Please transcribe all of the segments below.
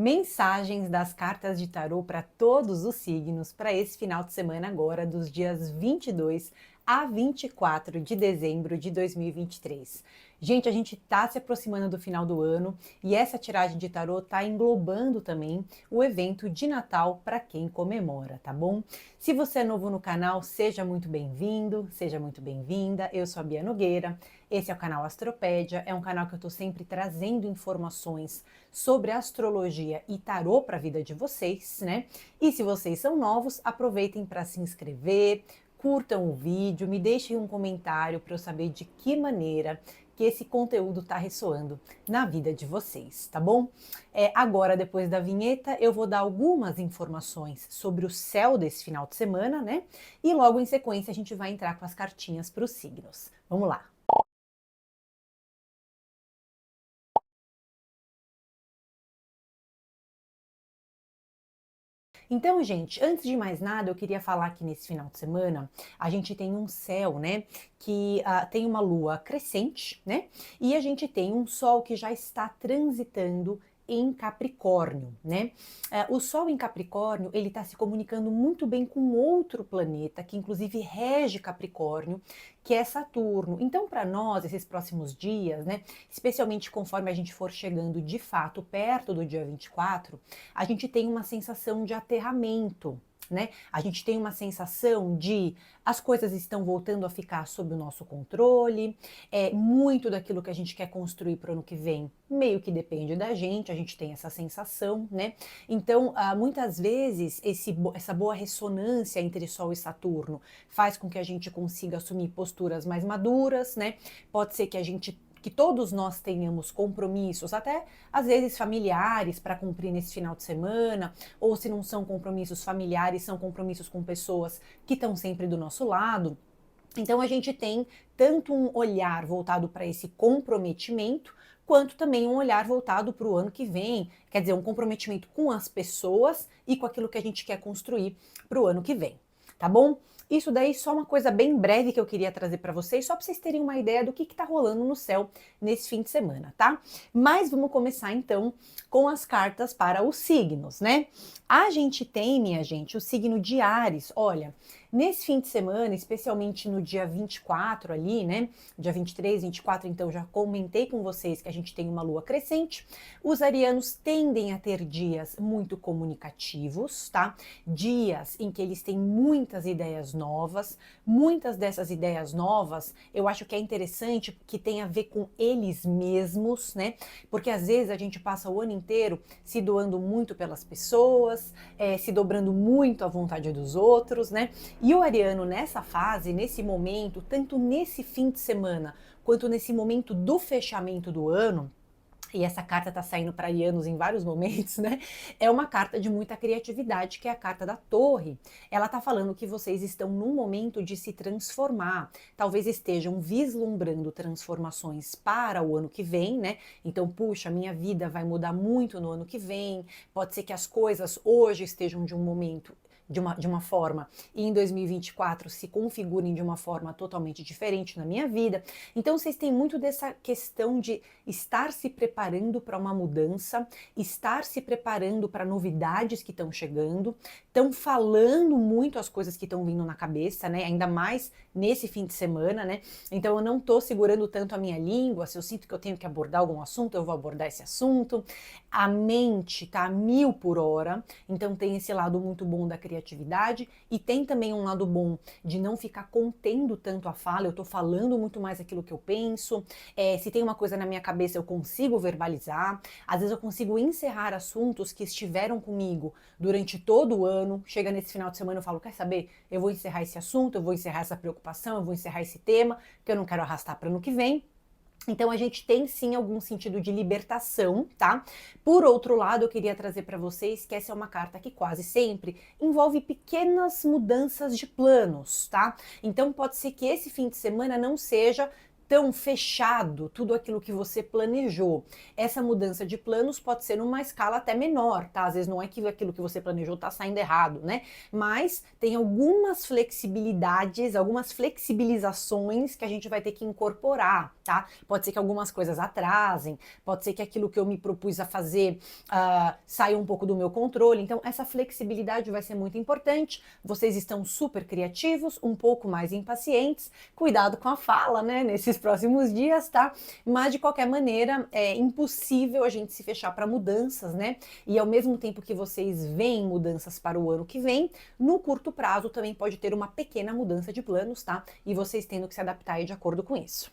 Mensagens das cartas de tarô para todos os signos para esse final de semana agora, dos dias 22 a 24 de dezembro de 2023. Gente, a gente está se aproximando do final do ano e essa tiragem de tarô está englobando também o evento de Natal para quem comemora, tá bom? Se você é novo no canal, seja muito bem-vindo, seja muito bem-vinda. Eu sou a Bia Nogueira, esse é o canal Astropédia, é um canal que eu estou sempre trazendo informações sobre astrologia e tarô para a vida de vocês, né? E se vocês são novos, aproveitem para se inscrever, curtam o vídeo, me deixem um comentário para eu saber de que maneira que esse conteúdo está ressoando na vida de vocês, tá bom? Agora, depois da vinheta, eu vou dar algumas informações sobre o céu desse final de semana, né? E logo em sequência a gente vai entrar com as cartinhas para os signos. Vamos lá! Então, gente, antes de mais nada, eu queria falar que nesse final de semana a gente tem um céu, né, que tem uma lua crescente, né, e a gente tem um sol que já está transitando em Capricórnio, né? O Sol em Capricórnio, ele está se comunicando muito bem com outro planeta que inclusive rege Capricórnio, que é Saturno. Então, para nós, esses próximos dias, né, especialmente conforme a gente for chegando de fato perto do dia 24, a gente tem uma sensação de aterramento, né? A gente tem uma sensação de as coisas estão voltando a ficar sob o nosso controle, muito daquilo que a gente quer construir para o ano que vem meio que depende da gente, a gente tem essa sensação, né? Então, muitas vezes, essa boa ressonância entre Sol e Saturno faz com que a gente consiga assumir posturas mais maduras, né? Pode ser que todos nós tenhamos compromissos, até às vezes familiares, para cumprir nesse final de semana, ou se não são compromissos familiares, são compromissos com pessoas que estão sempre do nosso lado. Então a gente tem tanto um olhar voltado para esse comprometimento, quanto também um olhar voltado para o ano que vem, quer dizer, um comprometimento com as pessoas e com aquilo que a gente quer construir para o ano que vem, tá bom? Isso daí só uma coisa bem breve que eu queria trazer para vocês, só para vocês terem uma ideia do que está rolando no céu nesse fim de semana, tá? Mas vamos começar então com as cartas para os signos, né? A gente tem, minha gente, o signo de Áries. Olha, nesse fim de semana, especialmente no dia 24 ali, né? Dia 23, 24, então já comentei com vocês que a gente tem uma lua crescente. Os arianos tendem a ter dias muito comunicativos, tá? Dias em que eles têm muitas ideias novas. Muitas dessas ideias novas, eu acho que é interessante que tem a ver com eles mesmos, né? Porque às vezes a gente passa o ano inteiro se doando muito pelas pessoas, se dobrando muito à vontade dos outros, né? E o ariano nessa fase, nesse momento, tanto nesse fim de semana quanto nesse momento do fechamento do ano, e essa carta tá saindo para arianos em vários momentos, né? É uma carta de muita criatividade, que é a carta da Torre. Ela tá falando que vocês estão num momento de se transformar. Talvez estejam vislumbrando transformações para o ano que vem, né? Então, puxa, minha vida vai mudar muito no ano que vem. Pode ser que as coisas hoje estejam de um momento de uma forma e em 2024 se configurem de uma forma totalmente diferente na minha vida. Então vocês têm muito dessa questão de estar se preparando para uma mudança, estar se preparando para novidades que estão chegando, estão falando muito as coisas que estão vindo na cabeça, né? Ainda mais nesse fim de semana, né? Então eu não tô segurando tanto a minha língua, se eu sinto que eu tenho que abordar algum assunto, eu vou abordar esse assunto. A mente tá a 1000 por hora, então tem esse lado muito bom da criatividade e tem também um lado bom de não ficar contendo tanto a fala, eu tô falando muito mais aquilo que eu penso, se tem uma coisa na minha cabeça eu consigo verbalizar, às vezes eu consigo encerrar assuntos que estiveram comigo durante todo o ano, chega nesse final de semana eu falo, quer saber, eu vou encerrar esse assunto, eu vou encerrar essa preocupação, eu vou encerrar esse tema, que eu não quero arrastar para ano que vem. Então a gente tem sim algum sentido de libertação, tá? Por outro lado, eu queria trazer para vocês que essa é uma carta que quase sempre envolve pequenas mudanças de planos, tá? Então pode ser que esse fim de semana não seja tão fechado tudo aquilo que você planejou. Essa mudança de planos pode ser numa escala até menor, tá? Às vezes não é que aquilo que você planejou tá saindo errado, né? Mas tem algumas flexibilidades, algumas flexibilizações que a gente vai ter que incorporar, tá? Pode ser que algumas coisas atrasem, pode ser que aquilo que eu me propus a fazer saia um pouco do meu controle. Então, essa flexibilidade vai ser muito importante. Vocês estão super criativos, um pouco mais impacientes. Cuidado com a fala, né? Nesses próximos dias, tá? Mas de qualquer maneira, é impossível a gente se fechar para mudanças, né? E ao mesmo tempo que vocês veem mudanças para o ano que vem, no curto prazo também pode ter uma pequena mudança de planos, tá? E vocês tendo que se adaptar aí de acordo com isso.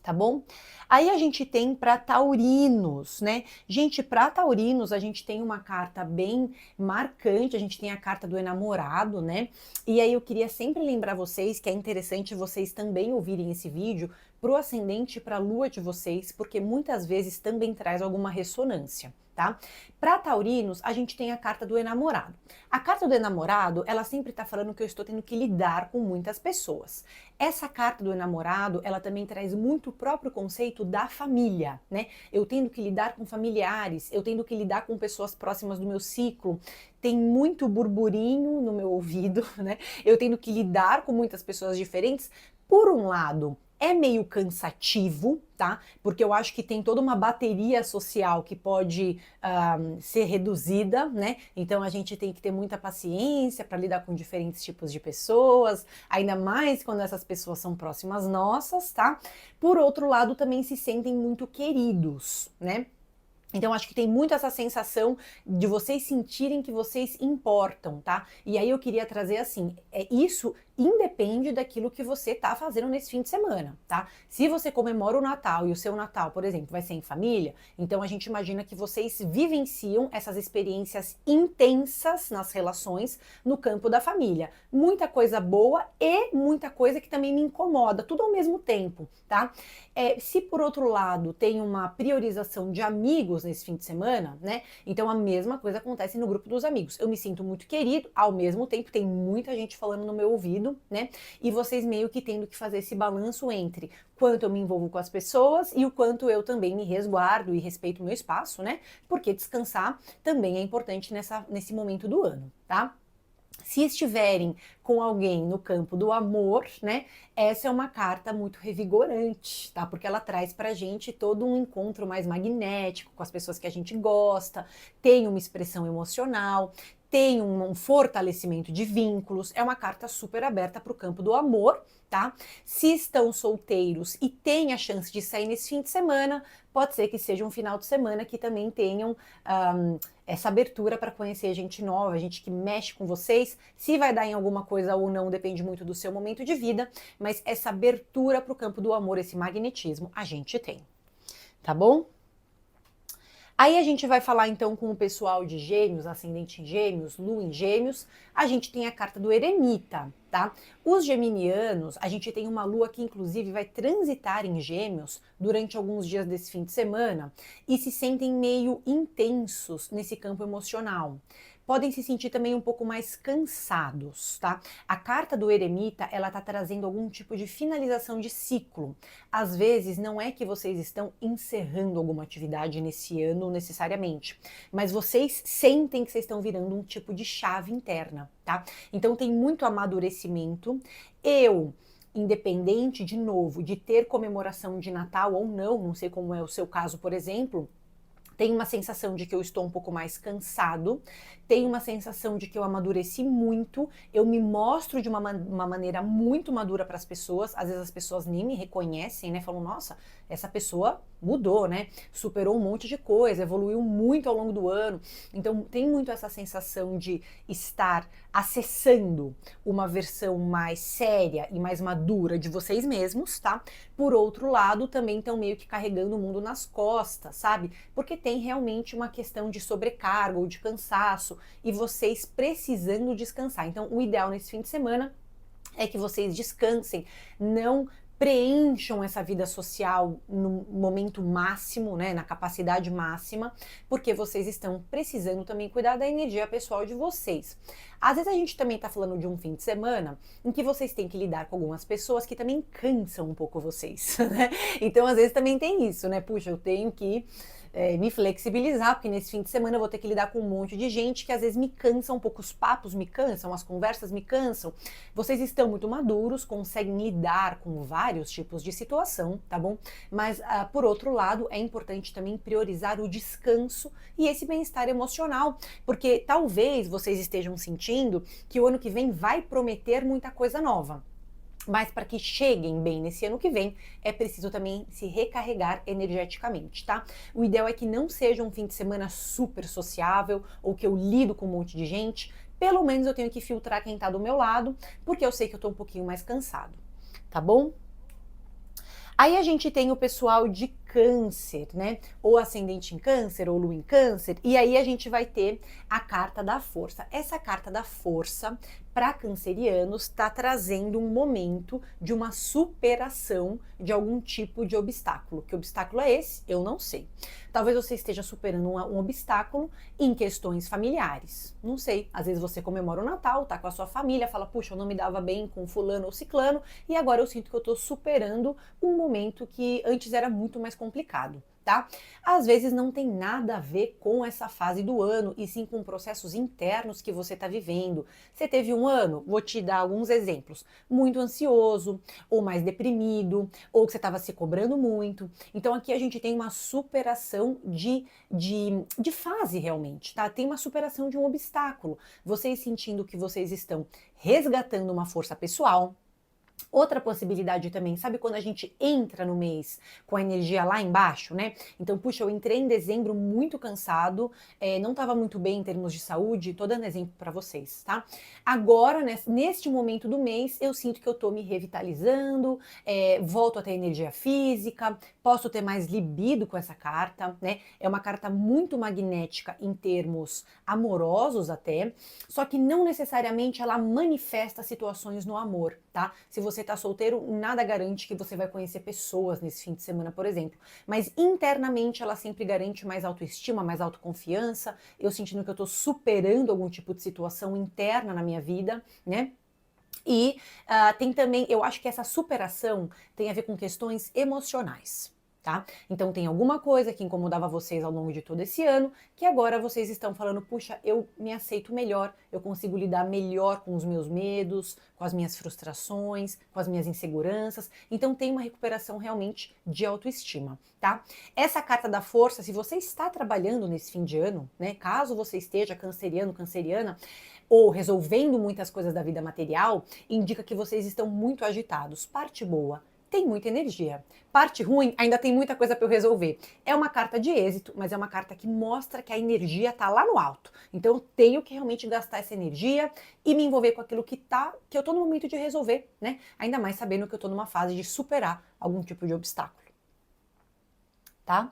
Tá bom? Aí a gente tem para taurinos, né? Gente, para taurinos a gente tem uma carta bem marcante, a gente tem a carta do enamorado, né? E aí eu queria sempre lembrar vocês que é interessante vocês também ouvirem esse vídeo pro ascendente e pra lua de vocês, porque muitas vezes também traz alguma ressonância. Tá? Para taurinos, a gente tem a carta do enamorado. A carta do enamorado, ela sempre está falando que eu estou tendo que lidar com muitas pessoas. Essa carta do enamorado, ela também traz muito o próprio conceito da família, né? Eu tendo que lidar com familiares, eu tendo que lidar com pessoas próximas do meu ciclo. Tem muito burburinho no meu ouvido, né? Eu tendo que lidar com muitas pessoas diferentes. Por um lado, é meio cansativo, tá? Porque eu acho que tem toda uma bateria social que pode ser reduzida, né? Então a gente tem que ter muita paciência para lidar com diferentes tipos de pessoas, ainda mais quando essas pessoas são próximas nossas, tá? Por outro lado, também se sentem muito queridos, né? Então, acho que tem muito essa sensação de vocês sentirem que vocês importam, tá? E aí eu queria trazer assim, isso independe daquilo que você tá fazendo nesse fim de semana, tá? Se você comemora o Natal e o seu Natal, por exemplo, vai ser em família, então a gente imagina que vocês vivenciam essas experiências intensas nas relações no campo da família. Muita coisa boa e muita coisa que também me incomoda, tudo ao mesmo tempo, tá? Se por outro lado tem uma priorização de amigos nesse fim de semana, né? Então a mesma coisa acontece no grupo dos amigos. Eu me sinto muito querido, ao mesmo tempo tem muita gente falando no meu ouvido, né? E vocês meio que tendo que fazer esse balanço entre quanto eu me envolvo com as pessoas e o quanto eu também me resguardo e respeito o meu espaço, né? Porque descansar também é importante nesse momento do ano, tá? Se estiverem com alguém no campo do amor, né, essa é uma carta muito revigorante, tá? Porque ela traz pra gente todo um encontro mais magnético com as pessoas que a gente gosta, tem uma expressão emocional, tem um fortalecimento de vínculos, é uma carta super aberta para o campo do amor, tá? Se estão solteiros e têm a chance de sair nesse fim de semana, pode ser que seja um final de semana que também tenham essa abertura para conhecer gente nova, gente que mexe com vocês. Se vai dar em alguma coisa ou não, depende muito do seu momento de vida, mas essa abertura para o campo do amor, esse magnetismo, a gente tem, tá bom? Aí a gente vai falar então com o pessoal de Gêmeos, ascendente em Gêmeos, Lua em Gêmeos. A gente tem a carta do eremita, tá? Os geminianos, a gente tem uma lua que inclusive vai transitar em Gêmeos durante alguns dias desse fim de semana e se sentem meio intensos nesse campo emocional. Podem se sentir também um pouco mais cansados, tá? A carta do eremita, ela tá trazendo algum tipo de finalização de ciclo. Às vezes, não é que vocês estão encerrando alguma atividade nesse ano necessariamente, mas vocês sentem que vocês estão virando um tipo de chave interna, tá? Então tem muito amadurecimento. Independente, de novo, de ter comemoração de Natal ou não sei como é o seu caso, por exemplo, tem uma sensação de que eu estou um pouco mais cansado, tem uma sensação de que eu amadureci muito, eu me mostro de uma maneira muito madura para as pessoas, às vezes as pessoas nem me reconhecem, né? Falam, nossa, essa pessoa mudou, né? Superou um monte de coisa, evoluiu muito ao longo do ano. Então tem muito essa sensação de estar acessando uma versão mais séria e mais madura de vocês mesmos, tá? Por outro lado, também estão meio que carregando o mundo nas costas, sabe? Porque tem realmente uma questão de sobrecarga ou de cansaço e vocês precisando descansar. Então, o ideal nesse fim de semana é que vocês descansem, não preencham essa vida social no momento máximo, né, na capacidade máxima, porque vocês estão precisando também cuidar da energia pessoal de vocês. Às vezes a gente também está falando de um fim de semana em que vocês têm que lidar com algumas pessoas que também cansam um pouco vocês, né? Então às vezes também tem isso, né? Puxa, eu tenho que me flexibilizar, porque nesse fim de semana eu vou ter que lidar com um monte de gente que às vezes me cansa um pouco, os papos me cansam, as conversas me cansam. Vocês estão muito maduros, conseguem lidar com vários tipos de situação, tá bom? Mas, por outro lado, é importante também priorizar o descanso e esse bem-estar emocional, porque talvez vocês estejam sentindo que o ano que vem vai prometer muita coisa nova. Mas para que cheguem bem nesse ano que vem, é preciso também se recarregar energeticamente, tá? O ideal é que não seja um fim de semana super sociável ou que eu lido com um monte de gente. Pelo menos eu tenho que filtrar quem tá do meu lado, porque eu sei que eu tô um pouquinho mais cansado, tá bom? Aí a gente tem o pessoal de câncer, né? Ou ascendente em câncer, ou lua em câncer, e aí a gente vai ter a carta da força. Essa carta da força, para cancerianos, está trazendo um momento de uma superação de algum tipo de obstáculo. Que obstáculo é esse? Eu não sei. Talvez você esteja superando um obstáculo em questões familiares. Não sei. Às vezes você comemora o Natal, tá com a sua família, fala, puxa, eu não me dava bem com fulano ou ciclano, e agora eu sinto que eu tô superando um momento que antes era muito mais complicado, tá? Às vezes não tem nada a ver com essa fase do ano, e sim com processos internos que você está vivendo. Você teve um ano, vou te dar alguns exemplos, muito ansioso, ou mais deprimido, ou que você estava se cobrando muito. Então aqui a gente tem uma superação de fase realmente, tá? Tem uma superação de um obstáculo. Vocês sentindo que vocês estão resgatando uma força pessoal. Outra possibilidade também, sabe quando a gente entra no mês com a energia lá embaixo, né? Então, puxa, eu entrei em dezembro muito cansado, não estava muito bem em termos de saúde, tô dando exemplo para vocês, tá? Agora, neste momento do mês, eu sinto que eu tô me revitalizando, volto a ter energia física, posso ter mais libido com essa carta, né? É uma carta muito magnética em termos amorosos até, só que não necessariamente ela manifesta situações no amor, tá? Se você tá solteiro, nada garante que você vai conhecer pessoas nesse fim de semana, por exemplo. Mas internamente ela sempre garante mais autoestima, mais autoconfiança, eu sentindo que eu tô superando algum tipo de situação interna na minha vida, né? E tem também, eu acho que essa superação tem a ver com questões emocionais. Tá? Então tem alguma coisa que incomodava vocês ao longo de todo esse ano, que agora vocês estão falando, puxa, eu me aceito melhor, eu consigo lidar melhor com os meus medos, com as minhas frustrações, com as minhas inseguranças. Então tem uma recuperação realmente de autoestima, tá? Essa carta da força, se você está trabalhando nesse fim de ano, né, caso você esteja canceriano, canceriana, ou resolvendo muitas coisas da vida material, indica que vocês estão muito agitados. Parte boa, tem muita energia. Parte ruim, ainda tem muita coisa para eu resolver. É uma carta de êxito, mas é uma carta que mostra que a energia tá lá no alto. Então eu tenho que realmente gastar essa energia e me envolver com aquilo que eu tô no momento de resolver, né? Ainda mais sabendo que eu tô numa fase de superar algum tipo de obstáculo. Tá?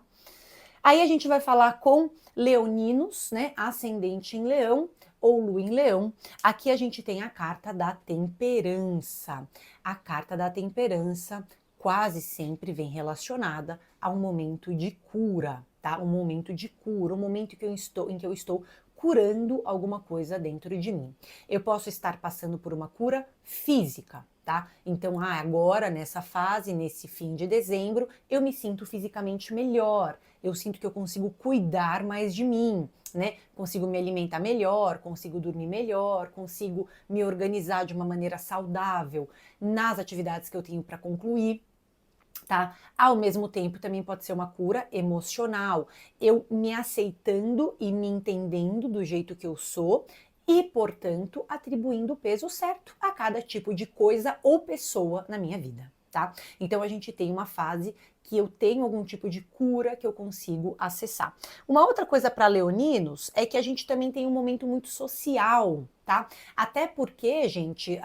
Aí a gente vai falar com leoninos, né? Ascendente em Leão ou Lua em Leão. Aqui a gente tem a carta da temperança. A carta da temperança quase sempre vem relacionada a um momento de cura, tá? Um momento de cura, um momento em que eu estou curando alguma coisa dentro de mim. Eu posso estar passando por uma cura física, tá? Então, agora nessa fase, nesse fim de dezembro, eu me sinto fisicamente melhor. Eu sinto que eu consigo cuidar mais de mim, né? Consigo me alimentar melhor, consigo dormir melhor, consigo me organizar de uma maneira saudável nas atividades que eu tenho para concluir. Tá? Ao mesmo tempo, também pode ser uma cura emocional. Eu me aceitando e me entendendo do jeito que eu sou e, portanto, atribuindo o peso certo a cada tipo de coisa ou pessoa na minha vida, tá? Então a gente tem uma fase que eu tenho algum tipo de cura que eu consigo acessar. Uma outra coisa para leoninos é que a gente também tem um momento muito social, tá? Até porque, gente,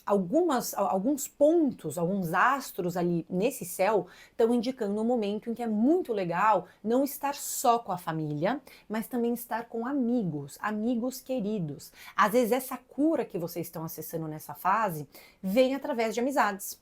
alguns pontos, alguns astros ali nesse céu estão indicando um momento em que é muito legal não estar só com a família, mas também estar com amigos, amigos queridos. Às vezes essa cura que vocês estão acessando nessa fase vem através de amizades.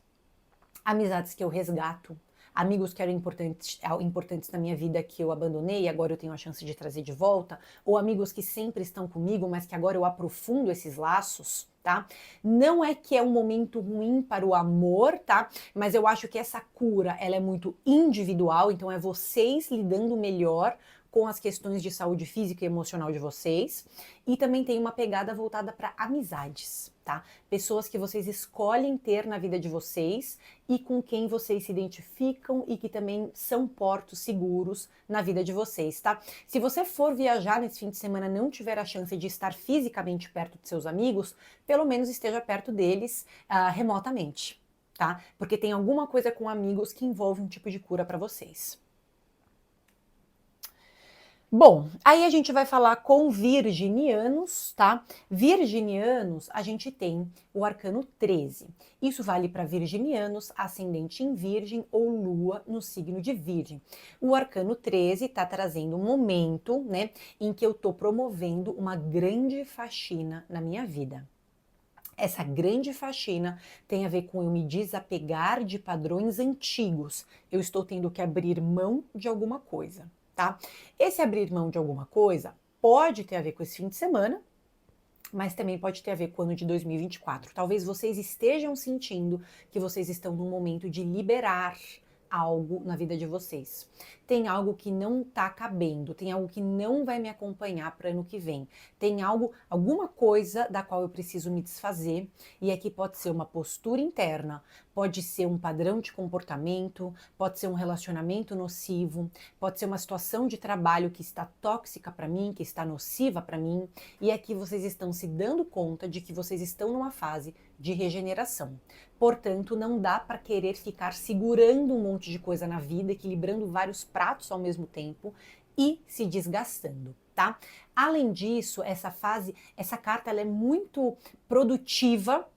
amizades que eu resgato, amigos que eram importantes na minha vida que eu abandonei e agora eu tenho a chance de trazer de volta, ou amigos que sempre estão comigo, mas que agora eu aprofundo esses laços, tá? Não é que é um momento ruim para o amor, tá? Mas eu acho que essa cura, ela é muito individual, então é vocês lidando melhor com as questões de saúde física e emocional de vocês, e também tem uma pegada voltada para amizades, tá? Pessoas que vocês escolhem ter na vida de vocês e com quem vocês se identificam e que também são portos seguros na vida de vocês, tá? Se você for viajar nesse fim de semana e não tiver a chance de estar fisicamente perto de seus amigos, pelo menos esteja perto deles remotamente, tá? Porque tem alguma coisa com amigos que envolve um tipo de cura para vocês. Bom, aí a gente vai falar com virginianos, tá? Virginianos, a gente tem o arcano 13. Isso vale para virginianos, ascendente em virgem ou lua no signo de virgem. O arcano 13 está trazendo um momento, né, em que eu tô promovendo uma grande faxina na minha vida. Essa grande faxina tem a ver com eu me desapegar de padrões antigos. Eu estou tendo que abrir mão de alguma coisa, tá? Esse abrir mão de alguma coisa pode ter a ver com esse fim de semana, mas também pode ter a ver com o ano de 2024. Talvez vocês estejam sentindo que vocês estão num momento de liberar algo na vida de vocês. Tem algo que não tá cabendo, tem algo que não vai me acompanhar para ano que vem. Tem algo, alguma coisa da qual eu preciso me desfazer, e aqui pode ser uma postura interna, pode ser um padrão de comportamento, pode ser um relacionamento nocivo, pode ser uma situação de trabalho que está tóxica para mim, que está nociva para mim, e aqui vocês estão se dando conta de que vocês estão numa fase de regeneração. Portanto, não dá para querer ficar segurando um monte de coisa na vida, equilibrando vários pratos ao mesmo tempo e se desgastando, tá? Além disso, essa carta ela é muito produtiva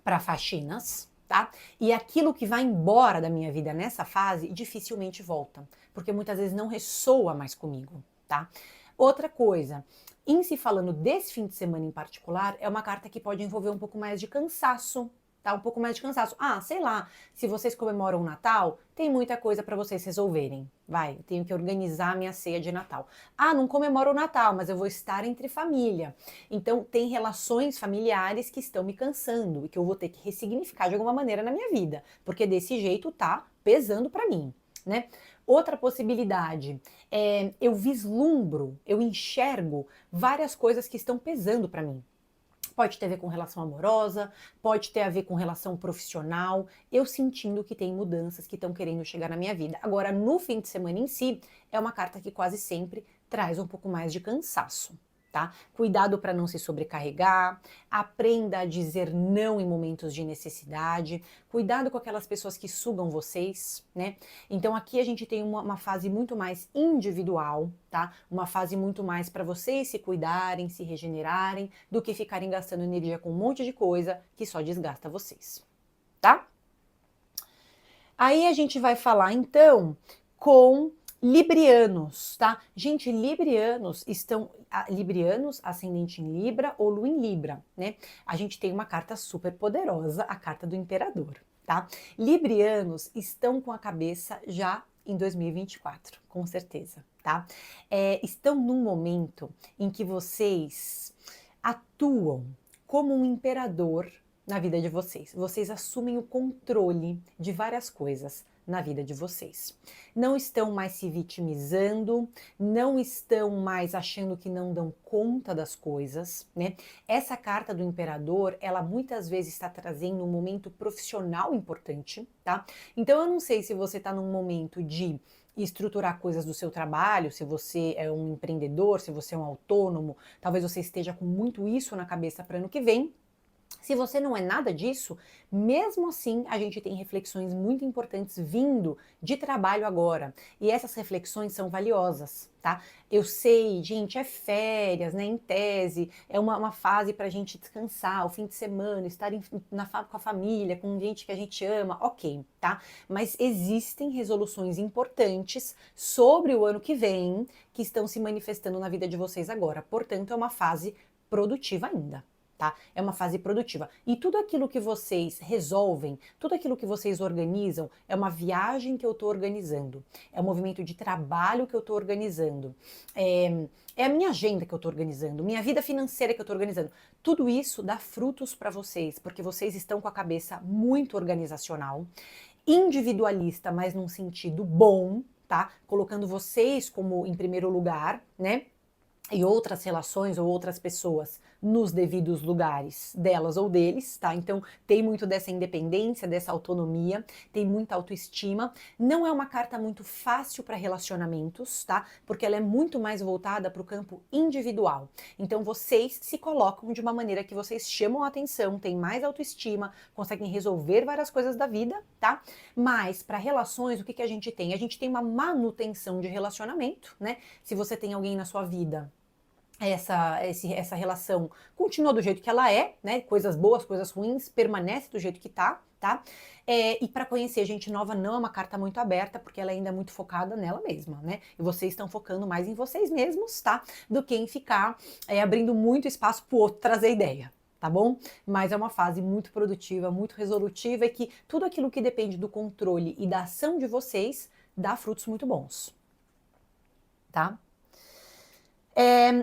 para faxinas, tá? E aquilo que vai embora da minha vida nessa fase dificilmente volta, porque muitas vezes não ressoa mais comigo, tá? Outra coisa, em se falando desse fim de semana em particular, é uma carta que pode envolver um pouco mais de cansaço, tá? Um pouco mais de cansaço. Ah, sei lá, se vocês comemoram o Natal, tem muita coisa para vocês resolverem. Vai, eu tenho que organizar a minha ceia de Natal. Ah, não comemoro o Natal, mas eu vou estar entre família. Então, tem relações familiares que estão me cansando e que eu vou ter que ressignificar de alguma maneira na minha vida, porque desse jeito tá pesando para mim, né? Outra possibilidade é eu vislumbro, eu enxergo várias coisas que estão pesando para mim. Pode ter a ver com relação amorosa, pode ter a ver com relação profissional, eu sentindo que tem mudanças que estão querendo chegar na minha vida. Agora, no fim de semana em si, é uma carta que quase sempre traz um pouco mais de cansaço, tá? Cuidado para não se sobrecarregar, aprenda a dizer não em momentos de necessidade, cuidado com aquelas pessoas que sugam vocês, né? Então aqui a gente tem uma fase muito mais individual, tá? Uma fase muito mais para vocês se cuidarem, se regenerarem, do que ficarem gastando energia com um monte de coisa que só desgasta vocês, tá? Aí a gente vai falar então com librianos, tá? Gente, librianos librianos, ascendente em Libra ou lua em Libra, né? A gente tem uma carta super poderosa, a carta do imperador, tá? Librianos estão com a cabeça já em 2024, com certeza, tá? Estão num momento em que vocês atuam como um imperador na vida de vocês. Vocês assumem o controle de várias coisas na vida de vocês. Não estão mais se vitimizando, não estão mais achando que não dão conta das coisas, né? Essa carta do imperador, ela muitas vezes está trazendo um momento profissional importante, tá? Então eu não sei se você está num momento de estruturar coisas do seu trabalho, se você é um empreendedor, se você é um autônomo, talvez você esteja com muito isso na cabeça para ano que vem. Se você não é nada disso, mesmo assim a gente tem reflexões muito importantes vindo de trabalho agora. E essas reflexões são valiosas, tá? Eu sei, gente, é férias, né? Em tese, é uma fase pra gente descansar, o fim de semana, estar com a família, com gente que a gente ama, ok, tá? Mas existem resoluções importantes sobre o ano que vem que estão se manifestando na vida de vocês agora. Portanto, é uma fase produtiva ainda. tá? É uma fase produtiva. E tudo aquilo que vocês resolvem, tudo aquilo que vocês organizam, é uma viagem que eu estou organizando, é um movimento de trabalho que eu estou organizando, é a minha agenda que eu estou organizando, minha vida financeira que eu estou organizando. Tudo isso dá frutos para vocês, porque vocês estão com a cabeça muito organizacional, individualista, mas num sentido bom, tá? Colocando vocês como em primeiro lugar, né? E outras relações ou outras pessoas nos devidos lugares delas ou deles, tá? Então tem muito dessa independência, dessa autonomia, tem muita autoestima. Não é uma carta muito fácil para relacionamentos, tá? Porque ela é muito mais voltada para o campo individual. Então vocês se colocam de uma maneira que vocês chamam a atenção, têm mais autoestima, conseguem resolver várias coisas da vida, tá? Mas para relações, o que a gente tem? A gente tem uma manutenção de relacionamento, né? Se você tem alguém na sua vida, essa relação continua do jeito que ela é, né? Coisas boas, coisas ruins, permanece do jeito que tá? E para conhecer gente nova não é uma carta muito aberta, porque ela ainda é muito focada nela mesma, né? E vocês estão focando mais em vocês mesmos, tá? Do que em ficar abrindo muito espaço pro outro trazer ideia. Tá bom? Mas é uma fase muito produtiva, muito resolutiva e que tudo aquilo que depende do controle e da ação de vocês dá frutos muito bons, tá?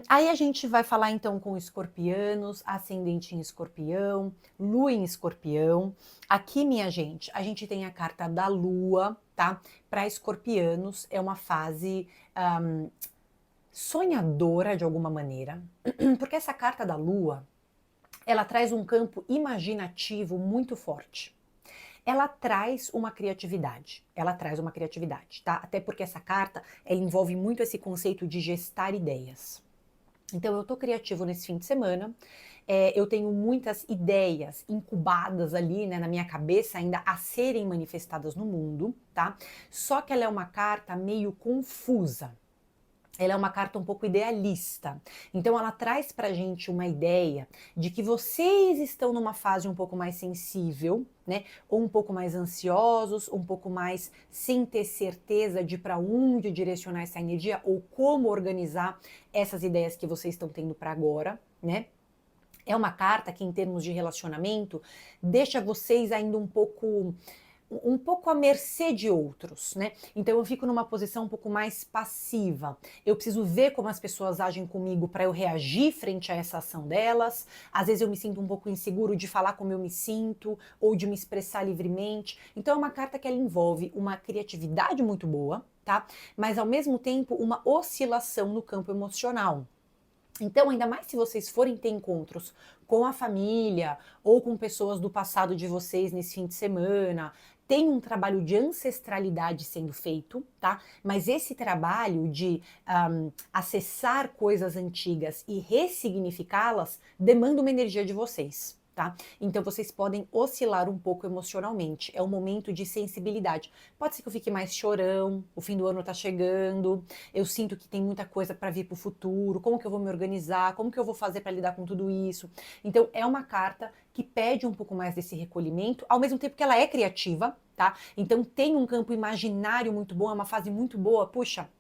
Aí a gente vai falar então com escorpianos, ascendente em escorpião, lua em escorpião. Aqui, minha gente, a gente tem a carta da lua, tá? Para escorpianos é uma fase sonhadora de alguma maneira, porque essa carta da lua, ela traz um campo imaginativo muito forte. Ela traz uma criatividade, tá? Até porque essa carta, ela envolve muito esse conceito de gestar ideias. Então eu tô criativo nesse fim de semana, eu tenho muitas ideias incubadas ali, né, na minha cabeça ainda a serem manifestadas no mundo, tá? Só que ela é uma carta meio confusa. Ela é uma carta um pouco idealista. Então ela traz pra gente uma ideia de que vocês estão numa fase um pouco mais sensível, né? Ou um pouco mais ansiosos, um pouco mais sem ter certeza de para onde direcionar essa energia ou como organizar essas ideias que vocês estão tendo para agora, né? É uma carta que, em termos de relacionamento, deixa vocês ainda um pouco à mercê de outros, né? Então eu fico numa posição um pouco mais passiva. Eu preciso ver como as pessoas agem comigo para eu reagir frente a essa ação delas. Às vezes eu me sinto um pouco inseguro de falar como eu me sinto ou de me expressar livremente. Então é uma carta que ela envolve uma criatividade muito boa, tá? Mas ao mesmo tempo uma oscilação no campo emocional. Então, ainda mais se vocês forem ter encontros com a família ou com pessoas do passado de vocês nesse fim de semana, tem um trabalho de ancestralidade sendo feito, tá? Mas esse trabalho de acessar coisas antigas e ressignificá-las demanda uma energia de vocês. Tá? Então vocês podem oscilar um pouco emocionalmente, é um momento de sensibilidade. Pode ser que eu fique mais chorão, o fim do ano tá chegando, eu sinto que tem muita coisa para vir pro futuro, como que eu vou me organizar, como que eu vou fazer para lidar com tudo isso. Então é uma carta que pede um pouco mais desse recolhimento, ao mesmo tempo que ela é criativa, tá? Então tem um campo imaginário muito bom, é uma fase muito boa, puxa,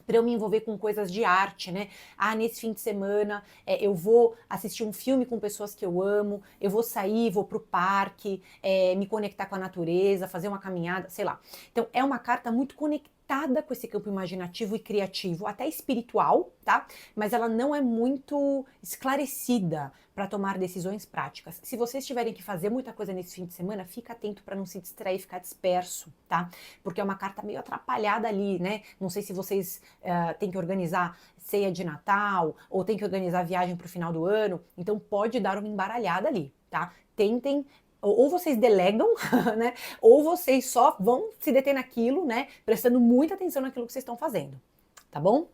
para eu me envolver com coisas de arte, né? Nesse fim de semana eu vou assistir um filme com pessoas que eu amo, eu vou sair, vou pro parque, me conectar com a natureza, fazer uma caminhada, sei lá. Então é uma carta muito conectada com esse campo imaginativo e criativo, até espiritual, tá? Mas ela não é muito esclarecida para tomar decisões práticas. Se vocês tiverem que fazer muita coisa nesse fim de semana, fica atento para não se distrair, ficar disperso, tá? Porque é uma carta meio atrapalhada ali, né? Não sei se vocês têm que organizar ceia de Natal ou tem que organizar viagem para o final do ano, então pode dar uma embaralhada ali, tá? Tentem ou vocês delegam, né? Ou vocês só vão se deter naquilo, né? Prestando muita atenção naquilo que vocês estão fazendo, tá bom?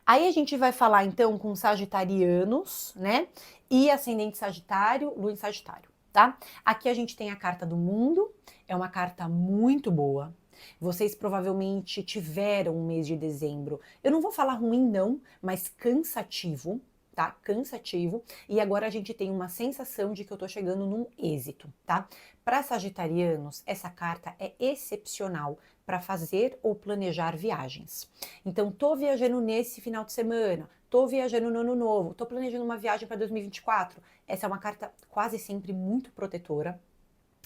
Aí a gente vai falar então com sagitarianos, né? E ascendente Sagitário, Lua em Sagitário, tá? Aqui a gente tem a carta do mundo, é uma carta muito boa. Vocês provavelmente tiveram um mês de dezembro, eu não vou falar ruim não, mas cansativo, tá? Cansativo. E agora a gente tem uma sensação de que eu tô chegando num êxito, tá? Para sagitarianos, essa carta é excepcional para fazer ou planejar viagens. Então, tô viajando nesse final de semana, tô viajando no ano novo, tô planejando uma viagem para 2024. Essa é uma carta quase sempre muito protetora.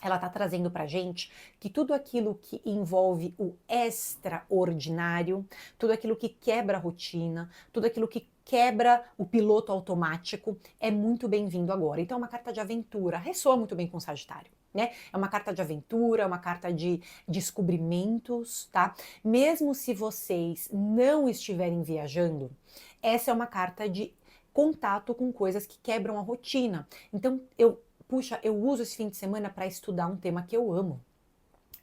Ela está trazendo para gente que tudo aquilo que envolve o extraordinário, tudo aquilo que quebra a rotina, tudo aquilo que quebra o piloto automático é muito bem-vindo agora. Então é uma carta de aventura, ressoa muito bem com o Sagitário, né? É uma carta de aventura, é uma carta de descobrimentos, tá? Mesmo se vocês não estiverem viajando, essa é uma carta de contato com coisas que quebram a rotina. Então puxa, eu uso esse fim de semana para estudar um tema que eu amo.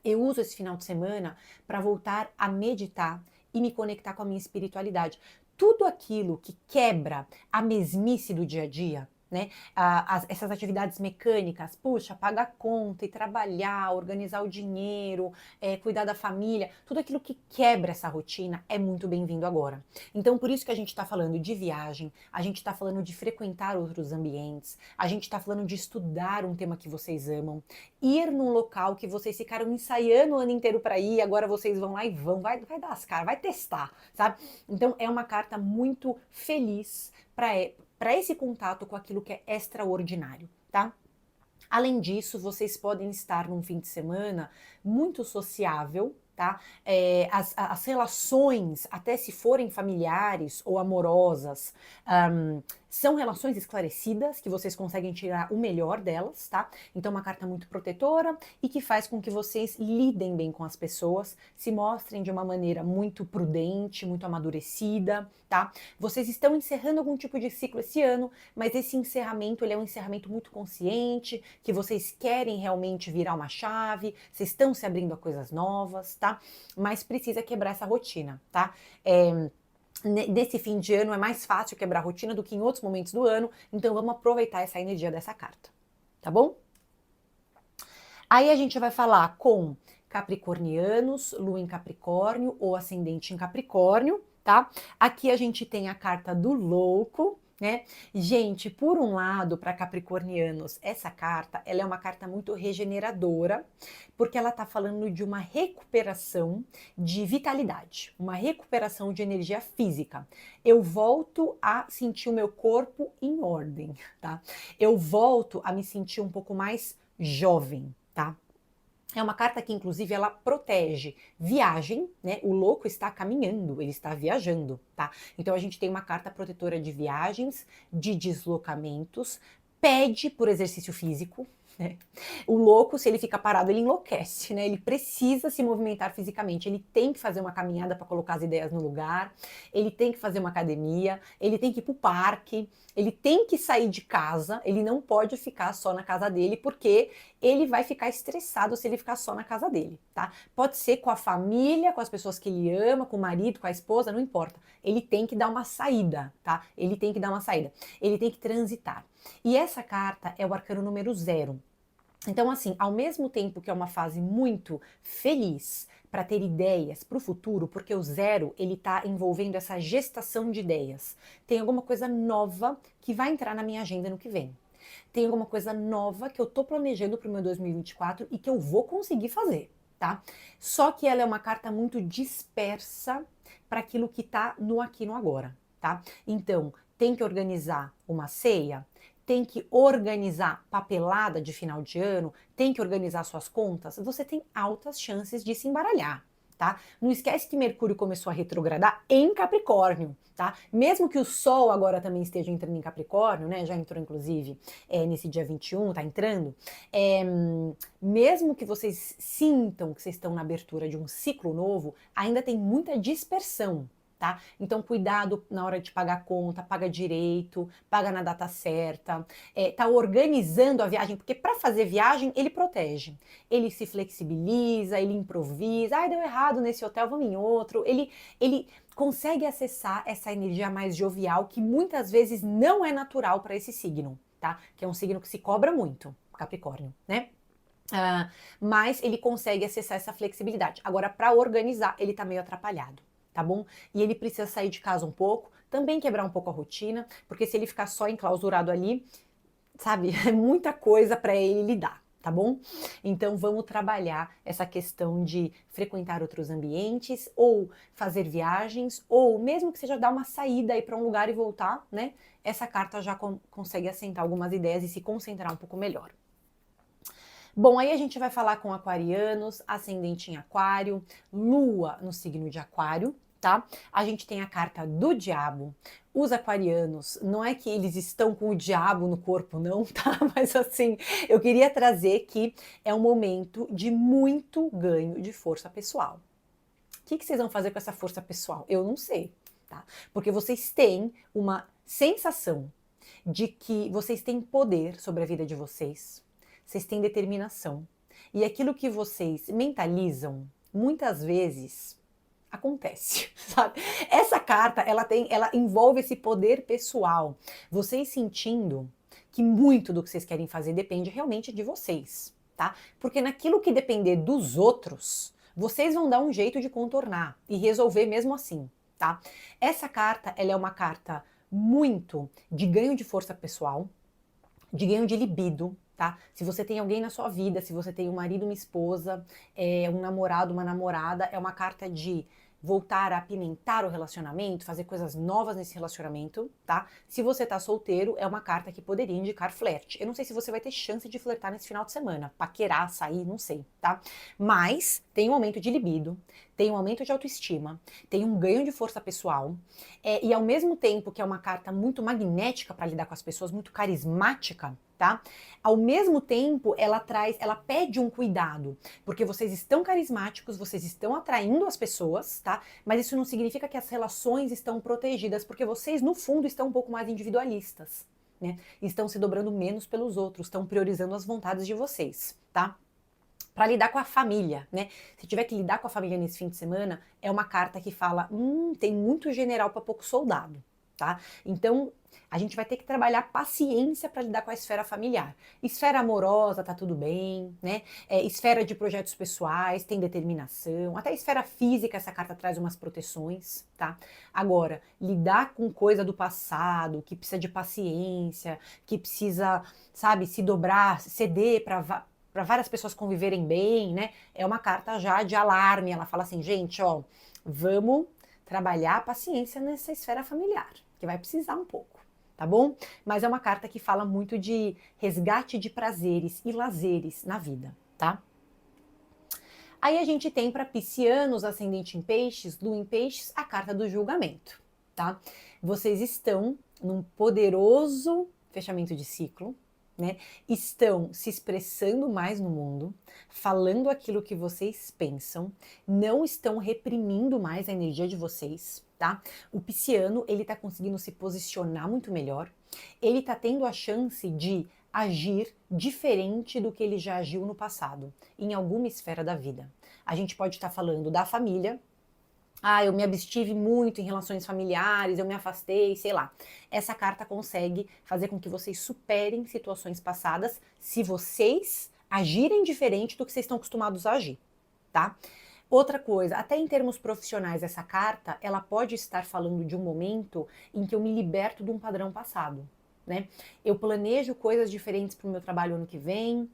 Eu uso esse final de semana para voltar a meditar e me conectar com a minha espiritualidade. Tudo aquilo que quebra a mesmice do dia a dia, né? Essas atividades mecânicas, puxa, pagar conta e trabalhar, organizar o dinheiro, cuidar da família, tudo aquilo que quebra essa rotina é muito bem-vindo agora. Então, por isso que a gente está falando de viagem, a gente está falando de frequentar outros ambientes, a gente está falando de estudar um tema que vocês amam, ir num local que vocês ficaram ensaiando o ano inteiro para ir, agora vocês vão lá e vai dar as caras, vai testar, sabe? Então, é uma carta muito feliz para esse contato com aquilo que é extraordinário, tá? Além disso, vocês podem estar num fim de semana muito sociável, tá? As relações, até se forem familiares ou amorosas, são relações esclarecidas, que vocês conseguem tirar o melhor delas, tá? Então, uma carta muito protetora e que faz com que vocês lidem bem com as pessoas, se mostrem de uma maneira muito prudente, muito amadurecida, tá? Vocês estão encerrando algum tipo de ciclo esse ano, mas esse encerramento, ele é um encerramento muito consciente, que vocês querem realmente virar uma chave, vocês estão se abrindo a coisas novas, tá? Mas precisa quebrar essa rotina, tá? Desse fim de ano é mais fácil quebrar a rotina do que em outros momentos do ano, então vamos aproveitar essa energia dessa carta, tá bom? Aí a gente vai falar com capricornianos, lua em Capricórnio ou ascendente em Capricórnio, tá? Aqui a gente tem a carta do louco, né? Gente, por um lado, para capricornianos, essa carta, ela é uma carta muito regeneradora, porque ela tá falando de uma recuperação de vitalidade, uma recuperação de energia física. Eu volto a sentir o meu corpo em ordem, tá? Eu volto a me sentir um pouco mais jovem, tá? É uma carta que, inclusive, ela protege viagem, né? O louco está caminhando, ele está viajando, tá? Então, a gente tem uma carta protetora de viagens, de deslocamentos, pede por exercício físico, né? O louco, se ele fica parado, ele enlouquece, né? Ele precisa se movimentar fisicamente, ele tem que fazer uma caminhada para colocar as ideias no lugar, ele tem que fazer uma academia, ele tem que ir para o parque, ele tem que sair de casa, ele não pode ficar só na casa dele, porque ele vai ficar estressado se ele ficar só na casa dele, tá? Pode ser com a família, com as pessoas que ele ama, com o marido, com a esposa, não importa. Ele tem que dar uma saída, tá? Ele tem que dar uma saída. Ele tem que transitar. E essa carta é o arcano número 0. Então, assim, ao mesmo tempo que é uma fase muito feliz para ter ideias para o futuro, porque o 0, ele está envolvendo essa gestação de ideias. Tem alguma coisa nova que vai entrar na minha agenda no que vem. Tem alguma coisa nova que eu tô planejando para o meu 2024 e que eu vou conseguir fazer, tá? Só que ela é uma carta muito dispersa para aquilo que tá no aqui e no agora, tá? Então, tem que organizar uma ceia, tem que organizar papelada de final de ano, tem que organizar suas contas, você tem altas chances de se embaralhar, tá? Não esquece que Mercúrio começou a retrogradar em Capricórnio, tá? Mesmo que o Sol agora também esteja entrando em Capricórnio, né? Já entrou, inclusive, nesse dia 21, tá entrando. Mesmo que vocês sintam que vocês estão na abertura de um ciclo novo, ainda tem muita dispersão, tá? Então, cuidado na hora de pagar a conta, paga direito, paga na data certa, tá organizando a viagem, porque para fazer viagem, ele protege. Ele se flexibiliza, ele improvisa, ai, deu errado nesse hotel, vamos em outro. Ele consegue acessar essa energia mais jovial, que muitas vezes não é natural para esse signo, tá? Que é um signo que se cobra muito, Capricórnio, né? Mas ele consegue acessar essa flexibilidade. Agora, para organizar, ele tá meio atrapalhado, tá bom? E ele precisa sair de casa um pouco, também quebrar um pouco a rotina, porque se ele ficar só enclausurado ali, sabe, é muita coisa para ele lidar, tá bom? Então vamos trabalhar essa questão de frequentar outros ambientes, ou fazer viagens, ou mesmo que seja dar uma saída aí para um lugar e voltar, né? Essa carta já consegue assentar algumas ideias e se concentrar um pouco melhor. Bom, aí a gente vai falar com aquarianos, ascendente em aquário, lua no signo de aquário, tá? A gente tem a carta do diabo. Os aquarianos, não é que eles estão com o diabo no corpo, não, tá? Mas assim, eu queria trazer que é um momento de muito ganho de força pessoal. O que vocês vão fazer com essa força pessoal? Eu não sei, tá? Porque vocês têm uma sensação de que vocês têm poder sobre a vida de vocês têm determinação. E aquilo que vocês mentalizam, muitas vezes acontece, sabe? Essa carta, ela envolve esse poder pessoal. Vocês sentindo que muito do que vocês querem fazer depende realmente de vocês, tá? Porque naquilo que depender dos outros, vocês vão dar um jeito de contornar e resolver mesmo assim, tá? Essa carta, ela é uma carta muito de ganho de força pessoal, de ganho de libido, tá? Se você tem alguém na sua vida, se você tem um marido, uma esposa, um namorado, uma namorada, é uma carta de voltar a apimentar o relacionamento, fazer coisas novas nesse relacionamento, tá? Se você tá solteiro, é uma carta que poderia indicar flerte. Eu não sei se você vai ter chance de flertar nesse final de semana, paquerar, sair, não sei, tá? Mas tem um aumento de libido, tem um aumento de autoestima, tem um ganho de força pessoal, e ao mesmo tempo que é uma carta muito magnética para lidar com as pessoas, muito carismática, tá? Ao mesmo tempo, ela pede um cuidado, porque vocês estão carismáticos, vocês estão atraindo as pessoas, tá? Mas isso não significa que as relações estão protegidas, porque vocês, no fundo, estão um pouco mais individualistas, né? Estão se dobrando menos pelos outros, estão priorizando as vontades de vocês, tá? Para lidar com a família, né? Se tiver que lidar com a família nesse fim de semana, é uma carta que fala, tem muito general para pouco soldado, tá? Então, a gente vai ter que trabalhar paciência para lidar com a esfera familiar. Esfera amorosa, tá tudo bem, né? Esfera de projetos pessoais, tem determinação. Até esfera física, essa carta traz umas proteções, tá? Agora, lidar com coisa do passado, que precisa de paciência, que precisa, sabe, se dobrar, ceder para várias pessoas conviverem bem, né? É uma carta já de alarme. Ela fala assim, gente, ó, vamos trabalhar a paciência nessa esfera familiar, que vai precisar um pouco, tá bom? Mas é uma carta que fala muito de resgate de prazeres e lazeres na vida, tá? Aí a gente tem para piscianos, ascendente em peixes, lua em peixes, a carta do julgamento, tá? Vocês estão num poderoso fechamento de ciclo, né? Estão se expressando mais no mundo, falando aquilo que vocês pensam, não estão reprimindo mais a energia de vocês, tá? O pisciano, ele tá conseguindo se posicionar muito melhor, ele tá tendo a chance de agir diferente do que ele já agiu no passado, em alguma esfera da vida. A gente pode estar falando da família, eu me abstive muito em relações familiares, eu me afastei, sei lá. Essa carta consegue fazer com que vocês superem situações passadas se vocês agirem diferente do que vocês estão acostumados a agir, tá? Outra coisa, até em termos profissionais, essa carta, ela pode estar falando de um momento em que eu me liberto de um padrão passado, né? Eu planejo coisas diferentes para o meu trabalho ano que vem,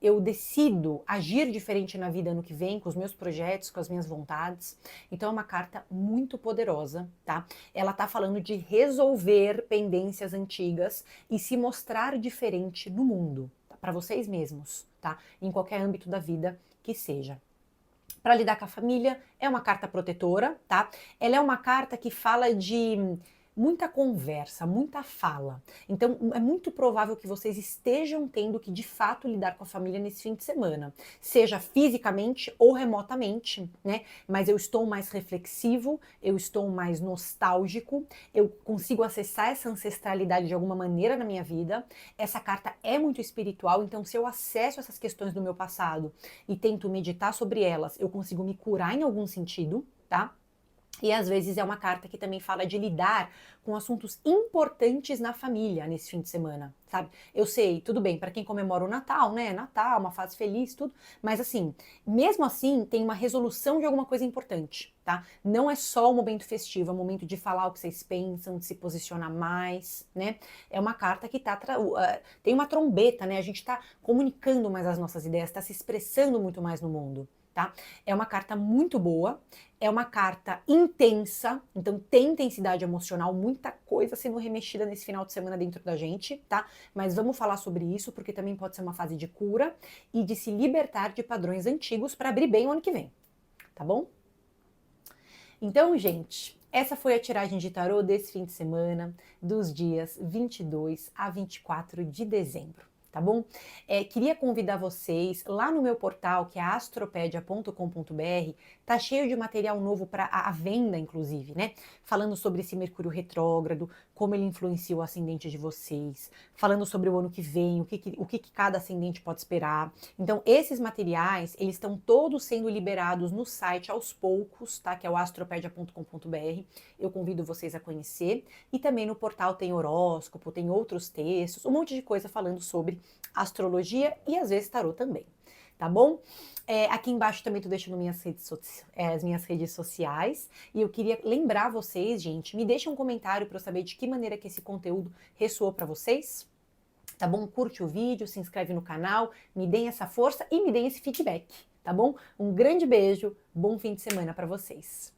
eu decido agir diferente na vida ano que vem, com os meus projetos, com as minhas vontades. Então é uma carta muito poderosa, tá? Ela tá falando de resolver pendências antigas e se mostrar diferente no mundo, tá? Para vocês mesmos, tá? Em qualquer âmbito da vida que seja. Para lidar com a família, é uma carta protetora, tá? Ela é uma carta que fala de muita conversa, muita fala. Então, é muito provável que vocês estejam tendo que, de fato, lidar com a família nesse fim de semana. Seja fisicamente ou remotamente, né? Mas eu estou mais reflexivo, eu estou mais nostálgico, eu consigo acessar essa ancestralidade de alguma maneira na minha vida. Essa carta é muito espiritual, então se eu acesso essas questões do meu passado e tento meditar sobre elas, eu consigo me curar em algum sentido, tá? E às vezes é uma carta que também fala de lidar com assuntos importantes na família nesse fim de semana, sabe? Eu sei, tudo bem, para quem comemora o Natal, né? Natal, uma fase feliz, tudo, mas assim, mesmo assim, tem uma resolução de alguma coisa importante, tá? Não é só o momento festivo, é o momento de falar o que vocês pensam, de se posicionar mais, né? É uma carta que tem uma trombeta, né? A gente tá comunicando mais as nossas ideias, tá se expressando muito mais no mundo. Tá? É uma carta muito boa, é uma carta intensa, então tem intensidade emocional, muita coisa sendo remexida nesse final de semana dentro da gente, tá? Mas vamos falar sobre isso, porque também pode ser uma fase de cura e de se libertar de padrões antigos para abrir bem o ano que vem, tá bom? Então, gente, essa foi a tiragem de tarô desse fim de semana, dos dias 22 a 24 de dezembro. Tá bom? Queria convidar vocês lá no meu portal, que é astropedia.com.br, tá cheio de material novo para a venda, inclusive, né? Falando sobre esse Mercúrio retrógrado, como ele influencia o ascendente de vocês, falando sobre o ano que vem, o que cada ascendente pode esperar. Então, esses materiais, eles estão todos sendo liberados no site aos poucos, tá? Que é o astropedia.com.br. Eu convido vocês a conhecer. E também no portal tem horóscopo, tem outros textos, um monte de coisa falando sobre astrologia e às vezes tarô também, tá bom? Aqui embaixo também tô deixando as minhas redes sociais e eu queria lembrar vocês, gente, me deixem um comentário para eu saber de que maneira que esse conteúdo ressoou para vocês, tá bom? Curte o vídeo, se inscreve no canal, me deem essa força e me deem esse feedback, tá bom? Um grande beijo, bom fim de semana para vocês.